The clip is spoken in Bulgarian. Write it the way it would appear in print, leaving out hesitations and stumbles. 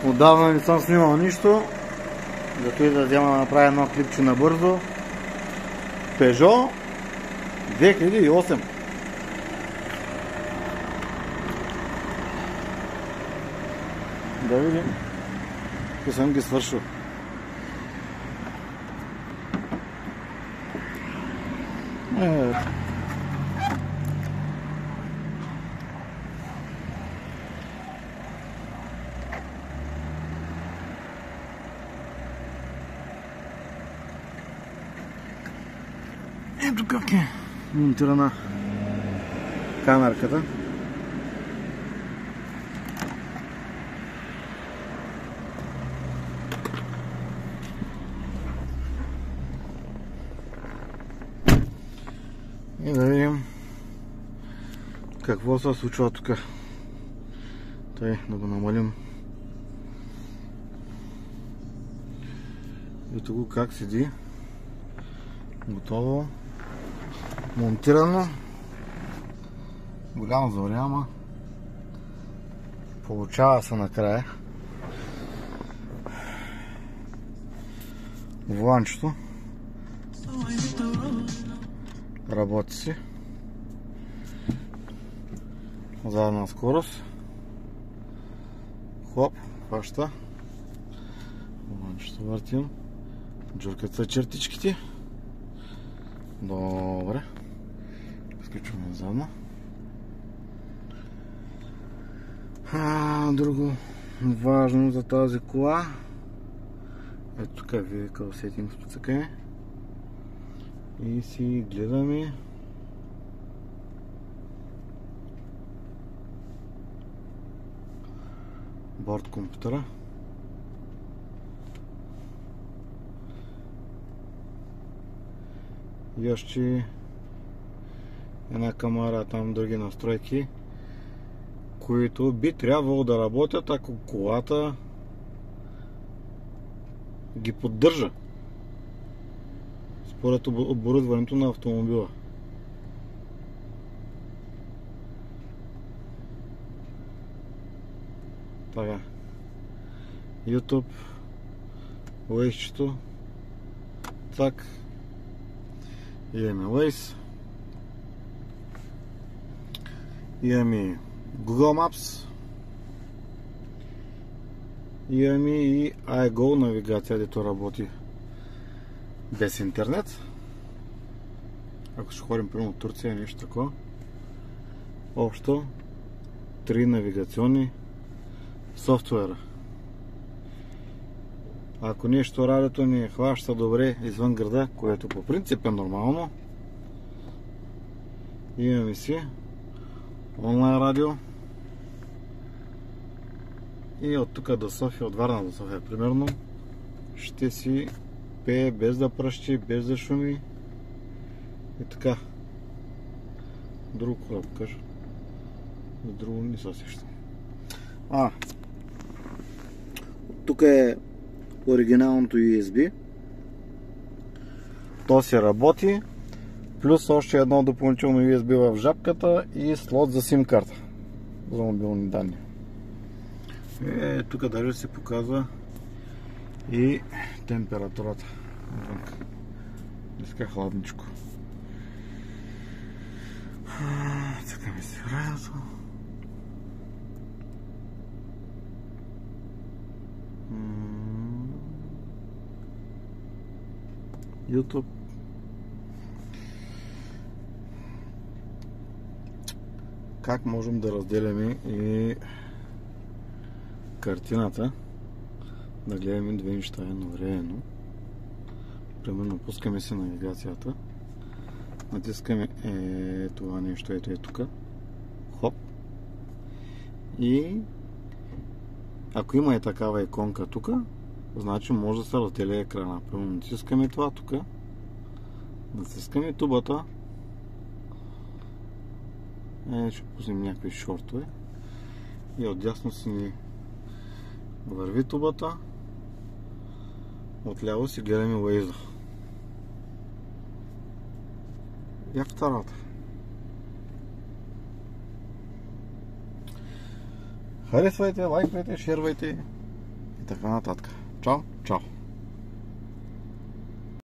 Отдавна не съм снимал нищо, зато и да взема да направя едно клипче набързо. Peugeot 2008. Да видим, ако съм ги свършил. Ето как е монтирана камерката. И да видим какво се случва тук. Тъй, да го намалим. Ето го как седи. Готово. Монтирано. Голямо заваря, ама получава се накрая. Воланчето работи си. Задна скорост. Хоп, хваща. Воланчето въртим. Джуркат са чертичките. Добре. Изключваме задна. Друго важно за тази кола. Ето тук е като сетинг спецъкаме. И си гледаме борд компютъра. И още една камера, там други настройки, които би трябвало да работят, ако колата ги поддържа според оборудването на автомобила. Така. YouTube, Waze-чето, так. Имаме Waze, имаме Google Maps, имаме и iGo навигация, дето работи без интернет. Ако ще ходим примерно в Турция, нещо такова. Общо 3 навигационни софтуера. Ако нещо радиото ни хваща добре извън града, което по принцип е нормално, имаме си онлайн радио и от тук до София, от Варна до София примерно, ще си пее без да пръщи, без да шуми и така. Друго какво да покажа? Друго не се сещам. Тук е оригиналното USB. То си работи. Плюс още едно допълнително USB в жабката и слот за SIM карта за мобилни данни. Тук даже се показва и температурата. Днеска хладничко. Така ми се радиото. YouTube. Как можем да разделяме и картината, да гледаме две неща едновременно. Примерно пускаме си навигацията, натискаме това нещо, ето е тук, хоп, и ако има такава иконка тук, значи може да се разделя екрана. Примерно натискаме това тук, натискаме тубата, ще пуснем някакви шортове и отдясно си ни върви тубата, отляво си гледаме Waze. Яката работа. Харесвайте, лайквайте, шервайте. така нататък. Чао, чао!